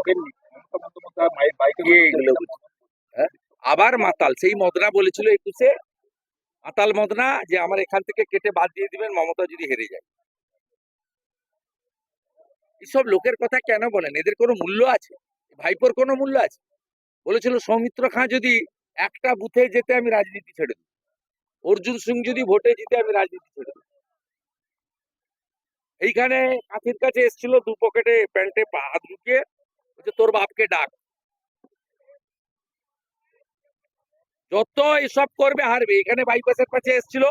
ঢোকেননি, মমতা বন্দ্যোপাধ্যায় মায়ের বাইকে কে এগুলো হ্যাঁ? আবার মাতাল সেই মদনা বলেছিল 21-এ মাতাল মদনা যে আমার এখান থেকে কেটে বাদ দিয়ে দিবেন মমতা যদি হেরে যায়। এসব লোকের কথা কেন বলেন? এদের কোনো মূল্য আছে? ভাইপোর কোনো মূল্য আছে? বলেছিল সৌমিত্র খাঁ যদি একটা বুথে যেতে আমি রাজনীতি ছেড়ে দেব, অর্জুন সিং যদি ভোটে জিতে আমি রাজনীতি ছেড়ে দেব। এইখানে কাঁথির কাছে এসেছিল, দু পকেটে প্যান্টে হাত ঢুকিয়ে বলছে তোর বাপকে ডাক। যত এসব করবে হারবে। এখানে বাইপাসের কাছে এসেছিল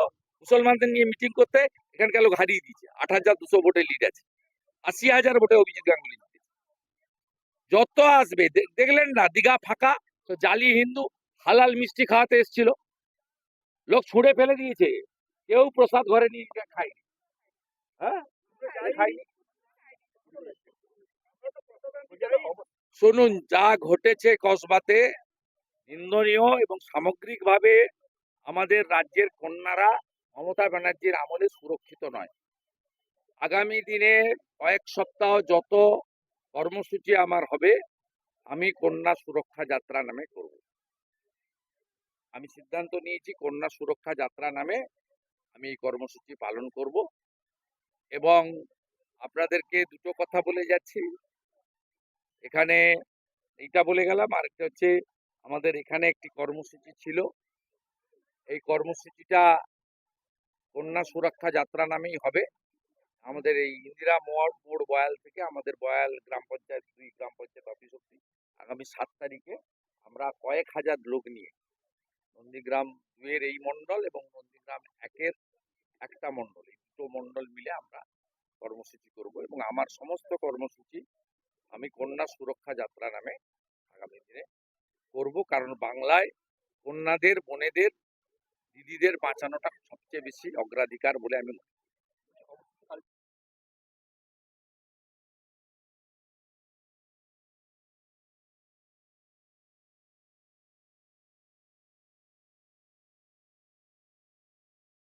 মুসলমানদের নিয়ে মিটিং করতে, এখানকার লোক হারিয়ে দিয়েছে। 8,200 ভোটে লিড আছে, 80,000 ভোটে অভিজিৎ গাঙ্গুলি জিতেছে। যত আসবে দেখলেন না দীঘা ফাঁকা, তো জালি হিন্দু হালাল মিষ্টি খাওয়াতে এসেছিল, লোক ছুঁড়ে ফেলে দিয়েছে, কেউ প্রসাদ ঘরে নিয়ে খায়নি। হ্যাঁ খায়নি। শুনুন, যা ঘটেছে কসবাতে নিন্দনীয় এবং সামগ্রিকভাবে আমাদের রাজ্যের কন্যারা মমতা ব্যানার্জির আমলে সুরক্ষিত নয়। আগামী দিনে কয়েক সপ্তাহ যত কর্মসূচি আমার হবে, আমি কন্যা সুরক্ষা যাত্রা নামে করব। আমি সিদ্ধান্ত নিয়েছি কন্যা সুরক্ষা যাত্রা নামে আমি এই কর্মসূচি পালন করব। এবং আপনাদেরকে দুটো কথা বলে যাচ্ছি এখানে, এইটা বলে গেলাম। আরেকটা হচ্ছে আমাদের এখানে একটি কর্মসূচি ছিল, এই কর্মসূচিটা কন্যা সুরক্ষা যাত্রা নামেই হবে। আমাদের এই ইন্দিরা মোড় বয়াল থেকে আমাদের বয়াল গ্রাম পঞ্চায়েত 2 গ্রাম পঞ্চায়েত অফিস অব্দি আগামী 7 তারিখে আমরা কয়েক হাজার লোক নিয়ে নন্দীগ্রাম 2 এর এই মন্ডল এবং নন্দীগ্রাম 1 এর একটা মন্ডল, এই দুটো মন্ডল মিলে আমরা কর্মসূচি করব। এবং আমার সমস্ত কর্মসূচি আমি কন্যা সুরক্ষা যাত্রা নামে আগামী দিনে করব, কারণ বাংলায় কন্যাদের, বোনেদের, দিদিদের বাঁচানোটা সবচেয়ে বেশি অগ্রাধিকার বলে আমি